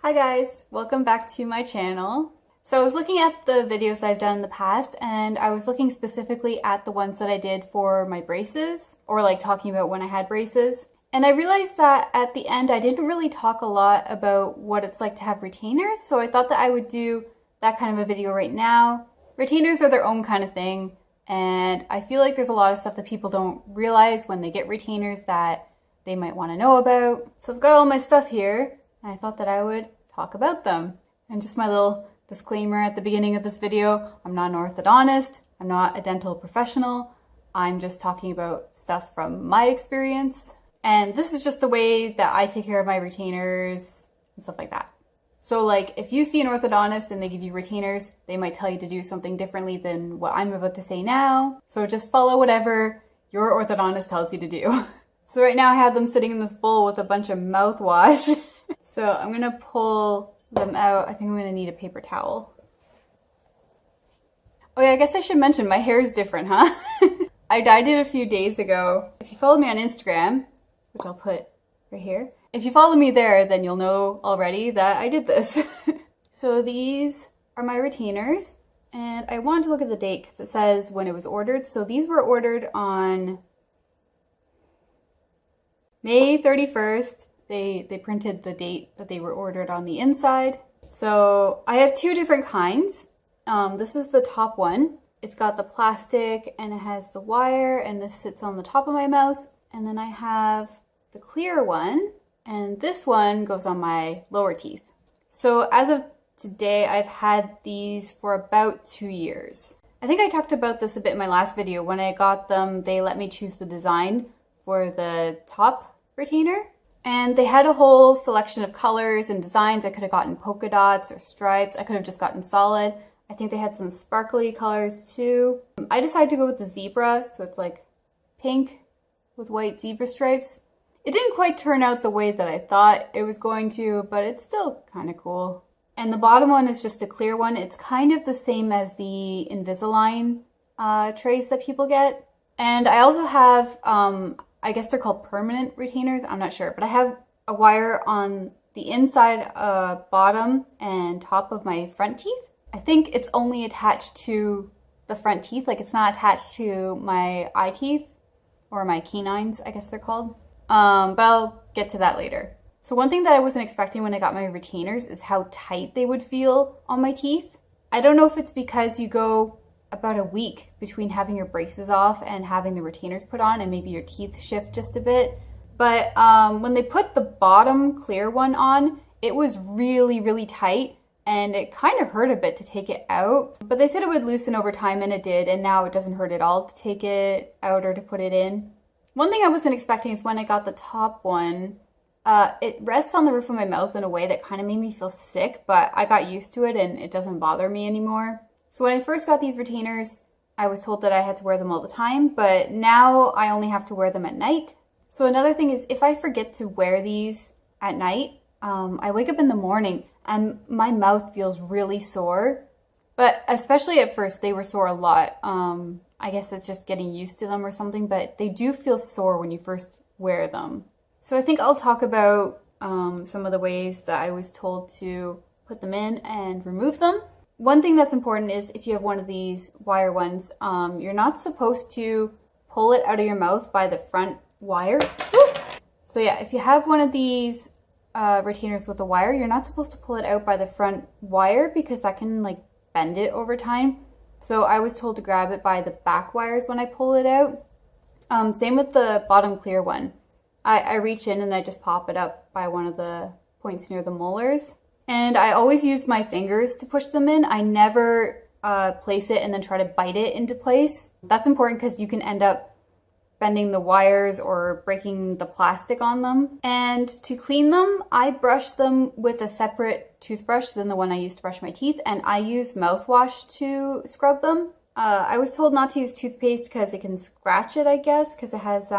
Hi guys, welcome back to my channel. So I was looking at the videos I've done in the past and I was looking specifically at the ones that I did for my braces, or like talking about when I had braces. And I realized that at the end I didn't really talk a lot about what it's like to have retainers, so I thought that I would do that kind of a video right now. Retainers are their own kind of thing, and I feel like there's a lot of stuff that people don't realize when they get retainers that they might want to know about. So I've got all my stuff here, and I thought that I would talk about them. And just my little disclaimer at the beginning of this video, I'm not an orthodontist, I'm not a dental professional, I'm just talking about stuff from my experience. And this is just the way that I take care of my retainers and stuff like that. So like if you see an orthodontist and they give you retainers, they might tell you to do something differently than what I'm about to say now. So just follow whatever your orthodontist tells you to do. So right now I have them sitting in this bowl with a bunch of mouthwash. So I'm gonna pull them out. I think I'm gonna need a paper towel. Oh yeah, I guess I should mention my hair is different, huh? I dyed it a few days ago. If you follow me on Instagram, which I'll put right here, if you follow me there, then you'll know already that I did this. So these are my retainers, and I wanted to look at the date because it says when it was ordered. So these were ordered on May 31st. They printed the date that they were ordered on the inside. So I have two different kinds. This is the top one. It's got the plastic and it has the wire, and this sits on the top of my mouth. And then I have the clear one, and this one goes on my lower teeth. So as of today, I've had these for about 2 years. I think I talked about this a bit in my last video. When I got them, they let me choose the design for the top retainer. And they had a whole selection of colors and designs. I could have gotten polka dots or stripes. I could have just gotten solid. I think they had some sparkly colors too. I decided to go with the zebra, so it's like pink with white zebra stripes. It didn't quite turn out the way that I thought it was going to, but it's still kind of cool. And the bottom one is just a clear one. It's kind of the same as the Invisalign trays that people get. And I also have, I guess they're called permanent retainers, I'm not sure, but I have a wire on the inside, bottom and top of my front teeth. I think it's only attached to the front teeth, like it's not attached to my eye teeth, or my canines, I guess they're called. But I'll get to that later. So one thing that I wasn't expecting when I got my retainers is how tight they would feel on my teeth. I don't know if it's because you go about a week between having your braces off and having the retainers put on, and maybe your teeth shift just a bit. But when they put the bottom clear one on, it was really, really tight, and it kind of hurt a bit to take it out. But they said it would loosen over time, and it did, and now it doesn't hurt at all to take it out or to put it in. One thing I wasn't expecting is when I got the top one, it rests on the roof of my mouth in a way that kind of made me feel sick, but I got used to it and it doesn't bother me anymore. So when I first got these retainers, I was told that I had to wear them all the time, but now I only have to wear them at night. So another thing is, if I forget to wear these at night, I wake up in the morning and my mouth feels really sore. But especially at first, they were sore a lot. I guess it's just getting used to them or something, but they do feel sore when you first wear them. So I think I'll talk about some of the ways that I was told to put them in and remove them. One thing that's important is if you have one of these wire ones, you're not supposed to pull it out of your mouth by the front wire. So yeah, if you have one of these retainers with a wire, you're not supposed to pull it out by the front wire because that can like bend it over time. So I was told to grab it by the back wires when I pull it out. Same with the bottom clear one. I reach in and I just pop it up by one of the points near the molars. And I always use my fingers to push them in. I never place it and then try to bite it into place. That's important because you can end up bending the wires or breaking the plastic on them. And to clean them, I brush them with a separate toothbrush than the one I use to brush my teeth, and I use mouthwash to scrub them. I was told not to use toothpaste because it can scratch it, I guess, because it has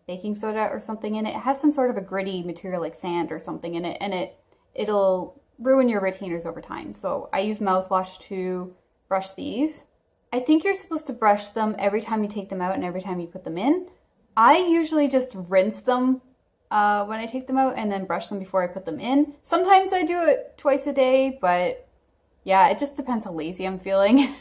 baking soda or something in it. It has some sort of a gritty material like sand or something in it, and it'll ruin your retainers over time. So I use mouthwash to brush these. I think you're supposed to brush them every time you take them out and every time you put them in. I usually just rinse them when I take them out and then brush them before I put them in. Sometimes I do it twice a day, but yeah, it just depends how lazy I'm feeling.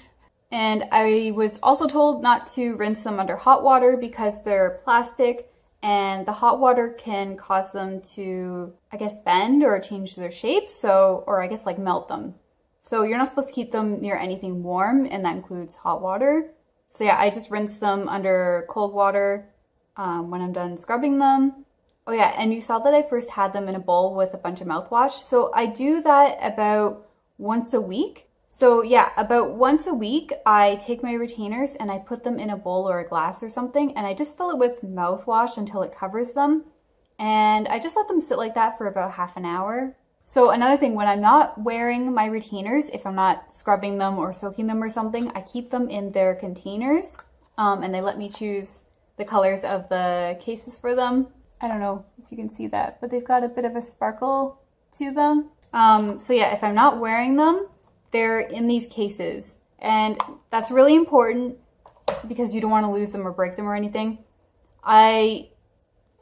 And I was also told not to rinse them under hot water because they're plastic and the hot water can cause them to, I guess, bend or change their shape. So, or I guess like melt them. So you're not supposed to keep them near anything warm, and that includes hot water. So yeah, I just rinse them under cold water when I'm done scrubbing them. Oh yeah, and you saw that I first had them in a bowl with a bunch of mouthwash. So I do that about once a week. So yeah, about once a week, I take my retainers and I put them in a bowl or a glass or something, and I just fill it with mouthwash until it covers them. And I just let them sit like that for about half an hour. So another thing, when I'm not wearing my retainers, if I'm not scrubbing them or soaking them or something, I keep them in their containers, and they let me choose the colors of the cases for them. I don't know if you can see that, but they've got a bit of a sparkle to them. So yeah, if I'm not wearing them, they're in these cases. And that's really important because you don't want to lose them or break them or anything. I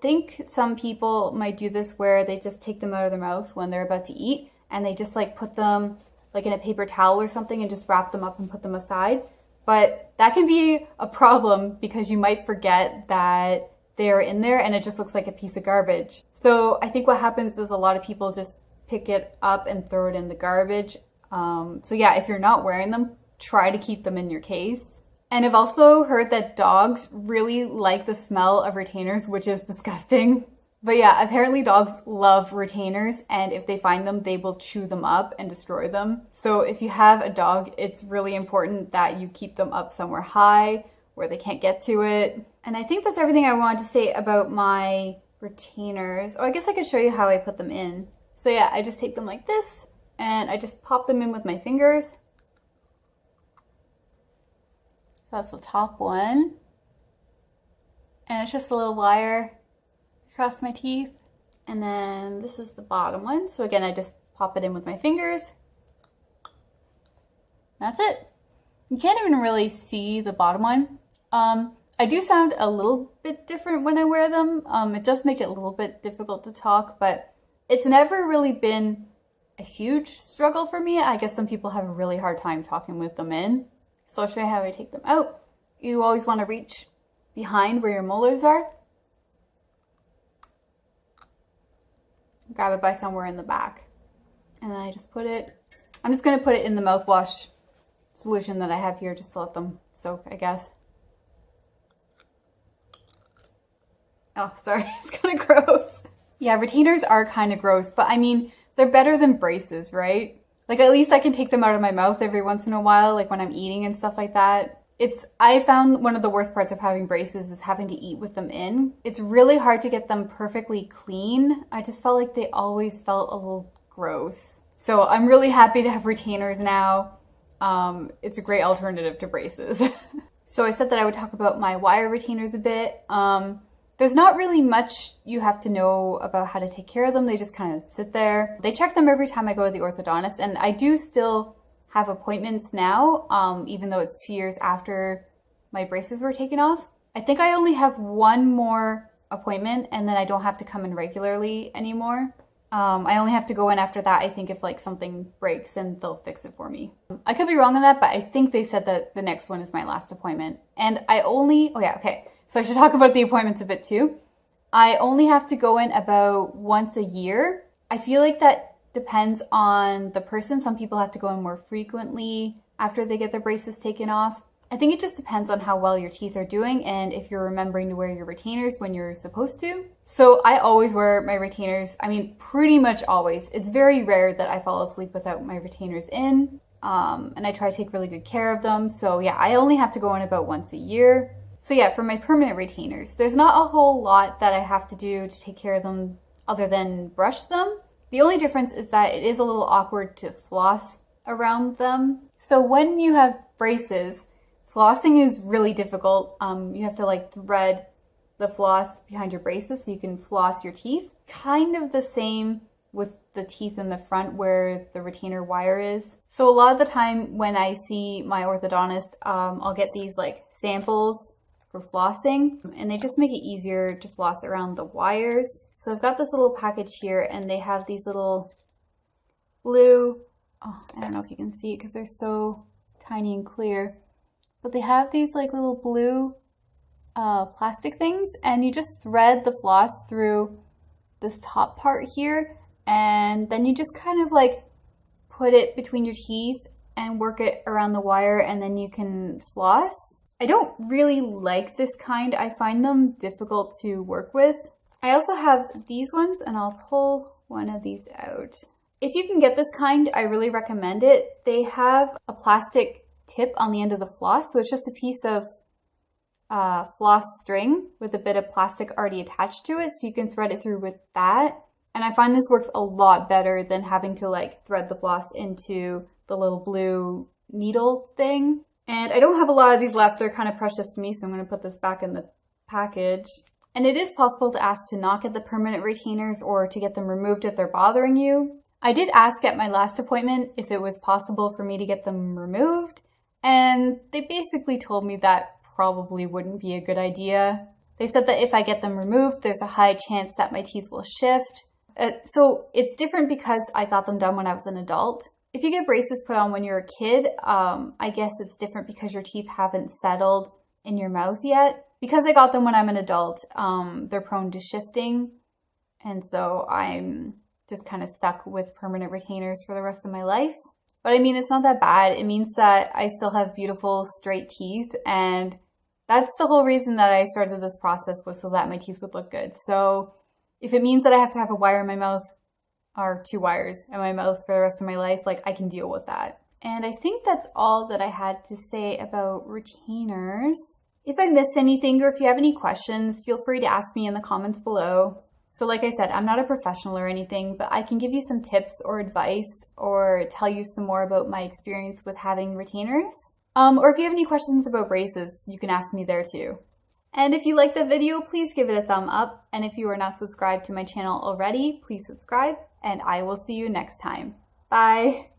think some people might do this where they just take them out of their mouth when they're about to eat and they just like put them like in a paper towel or something and just wrap them up and put them aside. But that can be a problem because you might forget that they're in there and it just looks like a piece of garbage. So I think what happens is a lot of people just pick it up and throw it in the garbage. So yeah, if you're not wearing them, try to keep them in your case. And I've also heard that dogs really like the smell of retainers, which is disgusting. But yeah, apparently dogs love retainers, and if they find them, they will chew them up and destroy them. So if you have a dog, it's really important that you keep them up somewhere high where they can't get to it. And I think that's everything I wanted to say about my retainers. Oh, I guess I could show you how I put them in. So yeah, I just take them like this, and I just pop them in with my fingers. That's the top one. And it's just a little wire across my teeth. And then this is the bottom one. So again, I just pop it in with my fingers. That's it. You can't even really see the bottom one. I do sound a little bit different when I wear them. It does make it a little bit difficult to talk, but it's never really been a huge struggle for me. I guess some people have a really hard time talking with them in. So I'll show you how I take them out. You always want to reach behind where your molars are. Grab it by somewhere in the back. And then I just put it, I'm just going to put it in the mouthwash solution that I have here just to let them soak, I guess. Oh, sorry, it's kind of gross. Yeah, retainers are kind of gross, but I mean, they're better than braces, right? Like at least I can take them out of my mouth every once in a while, like when I'm eating and stuff like that. I found one of the worst parts of having braces is having to eat with them in. It's really hard to get them perfectly clean. I just felt like they always felt a little gross. So I'm really happy to have retainers now. It's a great alternative to braces. So I said that I would talk about my wire retainers a bit. There's not really much you have to know about how to take care of them. They just kind of sit there. They check them every time I go to the orthodontist, and I do still have appointments now, even though it's 2 years after my braces were taken off. I think I only have one more appointment, and then I don't have to come in regularly anymore. I only have to go in after that, I think, if like something breaks and they'll fix it for me. I could be wrong on that, but I think they said that the next one is my last appointment. And oh yeah, okay. So I should talk about the appointments a bit too. I only have to go in about once a year. I feel like that depends on the person. Some people have to go in more frequently after they get their braces taken off. I think it just depends on how well your teeth are doing and if you're remembering to wear your retainers when you're supposed to. So I always wear my retainers. I mean, pretty much always. It's very rare that I fall asleep without my retainers in. And I try to take really good care of them. So yeah, I only have to go in about once a year. So yeah, for my permanent retainers, there's not a whole lot that I have to do to take care of them other than brush them. The only difference is that it is a little awkward to floss around them. So when you have braces, flossing is really difficult. You have to like thread the floss behind your braces so you can floss your teeth. Kind of the same with the teeth in the front where the retainer wire is. So a lot of the time when I see my orthodontist, I'll get these like samples for flossing, and they just make it easier to floss around the wires. So I've got this little package here, and they have these little blue, oh, I don't know if you can see it because they're so tiny and clear, but they have these like little blue plastic things, and you just thread the floss through this top part here, and then you just kind of like put it between your teeth and work it around the wire, and then you can floss. I don't really like this kind. I find them difficult to work with. I also have these ones, and I'll pull one of these out. If you can get this kind, I really recommend it. They have a plastic tip on the end of the floss, so it's just a piece of floss string with a bit of plastic already attached to it, so you can thread it through with that. And I find this works a lot better than having to like thread the floss into the little blue needle thing. And I don't have a lot of these left. They're kind of precious to me, so I'm going to put this back in the package. And it is possible to ask to not get the permanent retainers or to get them removed if they're bothering you. I did ask at my last appointment if it was possible for me to get them removed, and they basically told me that probably wouldn't be a good idea. They said that if I get them removed, there's a high chance that my teeth will shift. So it's different because I got them done when I was an adult. If you get braces put on when you're a kid, I guess it's different because your teeth haven't settled in your mouth yet. Because I got them when I'm an adult, they're prone to shifting. And so I'm just kind of stuck with permanent retainers for the rest of my life. But I mean, it's not that bad. It means that I still have beautiful straight teeth, and that's the whole reason that I started this process, was so that my teeth would look good. So if it means that I have to have a wire in my mouth, or 2 wires in my mouth for the rest of my life, like, I can deal with that. And I think that's all that I had to say about retainers. If I missed anything, or if you have any questions, feel free to ask me in the comments below. So like I said, I'm not a professional or anything, but I can give you some tips or advice, or tell you some more about my experience with having retainers. Or if you have any questions about braces, you can ask me there too. And if you liked the video, please give it a thumb up. And if you are not subscribed to my channel already, please subscribe, and I will see you next time. Bye!